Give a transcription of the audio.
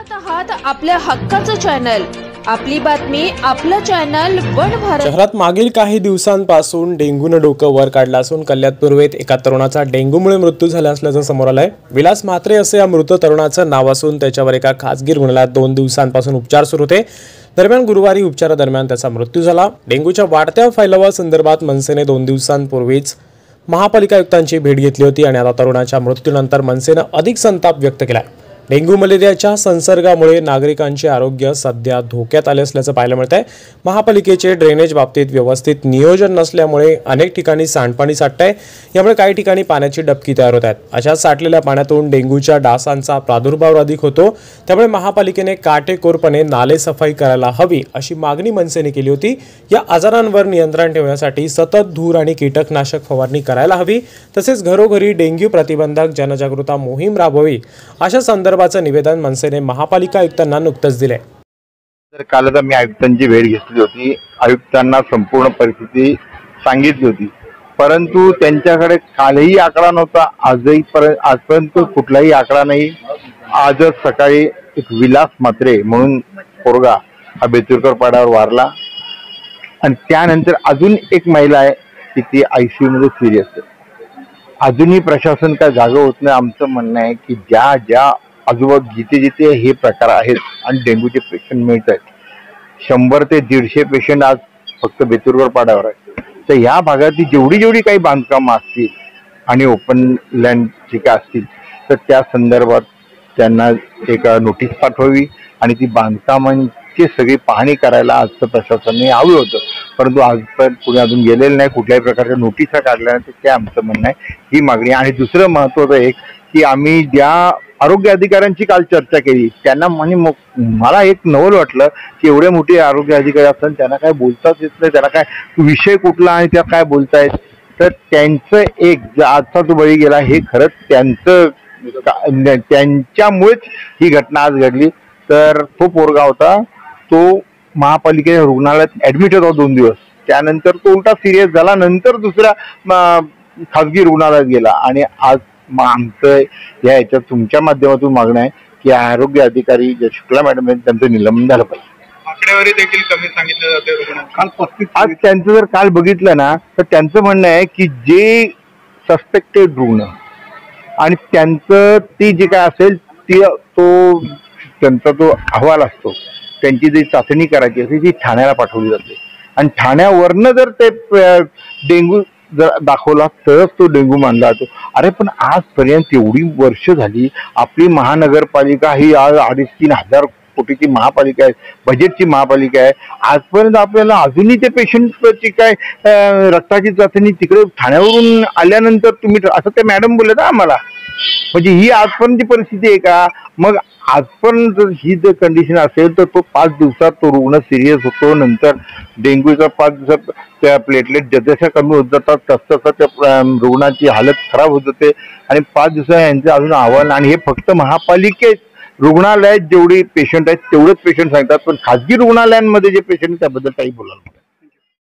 पाहत आहात आपल्या हक्काचं चॅनल, आपली बातमी, आपलं चॅनल वन भारत। शहरात मागील काही दिवसांपासून डेंग्यूने डोकं वर काढलं असून कल्याण पूर्वेत एका तरुणाचा डेंग्यूमुळे मृत्यू झाला असल्याचं समोर आलंय। विलास म्हात्रे असे या मृत तरुणाचं नाव असून त्याच्यावर एका खासगी रुग्णालयात 2 दिवसांपासून उपचार सुरू होते। दरम्यान गुरुवारी उपचारादरम्यान त्याचा मृत्यू झाला। डेंग्यूच्या वाढत्या फैलावासंदर्भात मनसेने 2 दिवसांपूर्वीच महापालिका आयुक्तांची भेट घेतली होती आणि आता तरुणाच्या मृत्यूनंतर मनसेने अधिक संताप व्यक्त केला। डेंग्यू मलेरियाच्या संसर्गामुळे नागरिकांचे आरोग्य सध्या धोक्यात आले असल्याचं पाहायला मिळत आहे। महापालिकेचे ड्रेनेज बाबतीत व्यवस्थित नियोजन नसल्यामुळे अनेक ठिकाणी सांडपाणी साठतंय, यामुळे काही ठिकाणी पाण्याची डबकी तयार होत आहेत। अशा साठलेल्या पाण्यातून डेंग्यूच्या डासांचा प्रादुर्भाव अधिक होतो, त्यामुळे महापालिकेने काटेकोरपणे नाले सफाई करायला हवी अशी मागणी मनसेने केली होती। या आजारांवर नियंत्रण ठेवण्यासाठी सतत धूर आणि कीटकनाशक फवारणी करायला हवी, तसेच घरोघरी डेंग्यू प्रतिबंधक जनजागृती मोहीम राबवावी अशा संदर्भात निवेदन मनसेने महापालिका आयुक्तांना नुकतंच दिले। कालच मी आयुक्तांची भेट घेतली होती। आयुक्तांना संपूर्ण परिस्थिती सांगितली होती, परंतु त्यांच्याकडे कालही आकडा नव्हता, आजपर्यंत कुठलाही आकडा नाही। आजच सकाळी एक विलास म्हात्रे म्हणून पोरगा हा बेतुरकर पाड्यावर वारला आणि त्यानंतर अजून एक महिला आहे की ती ICU मध्ये सिरियस आहे। अजूनही प्रशासन काय जागा होत नाही। आमचं म्हणणं आहे की ज्या आजूबाजू जिथे हे प्रकार आहेत आणि डेंग्यूचे पेशंट मिळत आहेत, 100 ते 150 पेशंट आज फक्त बेतुरकर पाड्यावर आहेत। तर या भागातली जेवढी काही बांधकामं असतील आणि ओपन लँड जे काय असतील तर त्या संदर्भात त्यांना एक नोटीस पाठवावी आणि ती बांधकामांची सगळी पाहणी करायला आजचं प्रशासनाने यावं होतं, परंतु आजपर्यंत कुणी अजून गेलेलं नाही, कुठल्याही प्रकारच्या नोटिसा काढल्या नाही। ते आमचं म्हणणं आहे, ही मागणी। आणि दुसरं महत्त्वाचं एक की आम्ही ज्या आरोग्य अधिकाऱ्यांची काल चर्चा केली त्यांना मला एक नवल वाटलं की एवढे मोठे आरोग्य अधिकारी असतात त्यांना काय बोलताच येत नाही, त्यांना काय विषय कुठला आणि त्या काय बोलतायत। तर त्यांचं एक आजचा जो बळी गेला हे खरंच त्यांच्यामुळेच ही घटना आज घडली। तर तो पोरगा होता, तो महापालिकेच्या रुग्णालयात ऍडमिट होता 2 दिवस, त्यानंतर तो उलटा सिरियस झाला, नंतर दुसऱ्या खासगी रुग्णालयात गेला। आणि आज आमचं याच्यात तुमच्या माध्यमातून मागणं आहे की आरोग्य अधिकारी जे शुक्ला मॅडम आहेत त्यांचं निलंबन झालं पाहिजे। आकडेवारी देखील कमी सांगितलं जाते। आज त्यांचं जर काल बघितलं ना तर त्यांचं म्हणणं आहे की जे सस्पेक्टेड रुग्ण आणि त्यांचं ती जे काय असेल त्यांचा तो अहवाल असतो, त्यांची जी चाचणी करायची असते ती ठाण्याला पाठवली जाते आणि ठाण्यावरनं जर ते डेंग्यू जर दाखवला तरच तो डेंग्यू मानला जातो। अरे पण आजपर्यंत एवढी वर्ष झाली, आपली महानगरपालिका ही आज 2,500-3 हजार कोटीची महापालिका आहे, बजेटची महापालिका आहे। आजपर्यंत आपल्याला अजूनही ते पेशंटची काय रक्ताची चाचणी तिकडे ठाण्यावरून आल्यानंतर तुम्ही असं ते मॅडम बोलले ना आम्हाला, म्हणजे ही आजपर्यंतची परिस्थिती आहे का? मग आजपर्यंत जर ही जर कंडिशन असेल तर तो 5 दिवसात तो रुग्ण सिरियस होतो, नंतर डेंग्यूचा 5 दिवसात त्या प्लेटलेट जसं कमी होत जातात तसं त्या रुग्णाची हालत खराब होत जाते आणि 5 दिवसात यांचं अजून अहवाल। आणि हे फक्त महापालिकेत रुग्णालयात जेवढे पेशंट आहेत तेवढेच पेशंट सांगतात, पण खाजगी रुग्णालयांमध्ये जे पेशंट त्याबद्दल काही बोलायला